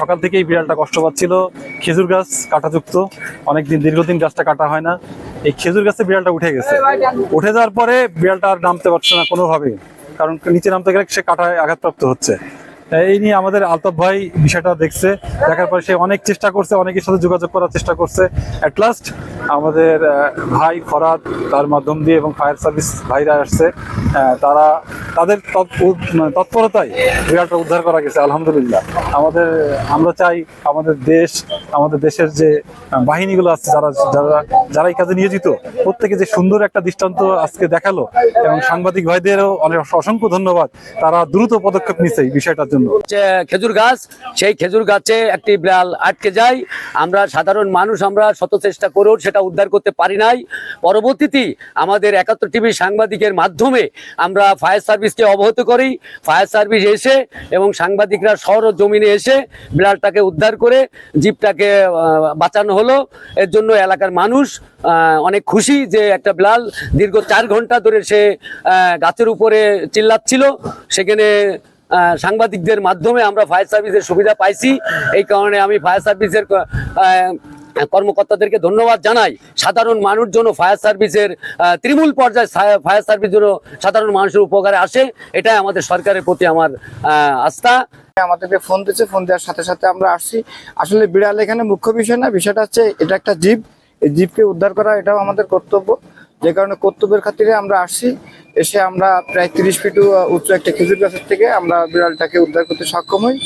সকাল থেকেই বিড়ালটা কষ্ট পাচ্ছিল। খেজুর গাছ কাটাযুক্ত, অনেকদিন দীর্ঘদিন গাছটা কাটা হয় না। এই খেজুর গাছে বিড়ালটা উঠে গেছে। উঠে যাওয়ার পরে বিড়ালটা আর নামতে পারছে না কোনোভাবেই, কারণ নিচে নামতে গেলে সে কাটায় আঘাতপ্রাপ্ত হচ্ছে। এই নিয়ে আমাদের আলতাফ ভাই বিষয়টা দেখছে, দেখার পরে সে অনেক চেষ্টা করছে, অনেকের সাথে যোগাযোগ করার চেষ্টা করছে। অ্যাট লাস্ট আমাদের ভাই ফরাদ তার মাধ্যম দিয়ে এবং ফায়ার সার্ভিস ভাইরা আসছে, তাদের তৎপরতায় বিড়ালটা উদ্ধার করা গেছে আলহামদুলিল্লাহ। আমরা চাই আমাদের দেশের যে বাহিনীগুলো আছে, যারা এই কাজে নিয়োজিত, প্রত্যেকে যে সুন্দর একটা দৃষ্টান্ত আজকে দেখালো, এবং সাংবাদিক ভাইদেরও অনেক অসংখ্য ধন্যবাদ, তারা দ্রুত পদক্ষেপ নিচ্ছে এই বিষয়টার জন্য। খেজুর গাছ, সেই খেজুর গাছে একটি বিড়াল আটকে যায়। আমরা সাধারণ মানুষ আমরা শত চেষ্টা করেও সেটা উদ্ধার করতে পারি নাই। পরবর্তীতে আমাদের ৭১ টিভি সাংবাদিকের মাধ্যমে আমরা ফায়ার সার্ভিসকে অবহিত করি। ফায়ার সার্ভিস এসে এবং সাংবাদিকরা সরজমিনে এসে বিড়ালটাকে উদ্ধার করে জিপটাকে বাঁচানো হলো। এর জন্য এলাকার মানুষ অনেক খুশি যে একটা বিড়াল দীর্ঘ ৪ ঘন্টা ধরে সে গাছের উপরে চিল্লাচ্ছিল। সেখানে সাংবাদিকদের মাধ্যমে আমরা ফায়ার সার্ভিসের সুবিধা পাইছি। এই কারণে আমি ফায়ার সার্ভিসের কর্মকর্তাদেরকে ধন্যবাদ জানাই। সাধারণ মানুষ জন্য ফায়ার সার্ভিসের তৃণমূল পর্যায়ে ফায়ার সার্ভিস জন্য সাধারণ মানুষের উপকারে আসে, এটাই আমাদের সরকারের প্রতি আমার আস্থা। আমাদেরকে ফোন দিচ্ছে, ফোন দেওয়ার সাথে সাথে আমরা আসছি। আসলে বিড়াল এখানে মুখ্য বিষয় না, বিষয়টা হচ্ছে এটা একটা জীব, এই জীবকে উদ্ধার করা এটাও আমাদের কর্তব্য। যে কারণে কর্তব্যের খাতিরে আমরা আসছি। এসে আমরা প্রায় 30 ফিট উঁচু একটা খেজুর গাছের থেকে আমরা বিড়ালটাকে উদ্ধার করতে সক্ষম হই।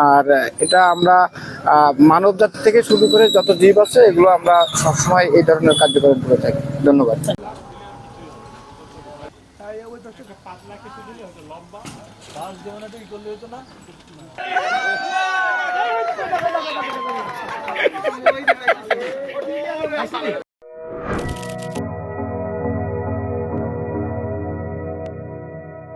আর এটা আমরা মানব জাতি থেকে শুরু করে যত জীব আছে এগুলো আমরা সবসময় এই ধরনের কার্যক্রম করে থাকি। ধন্যবাদ।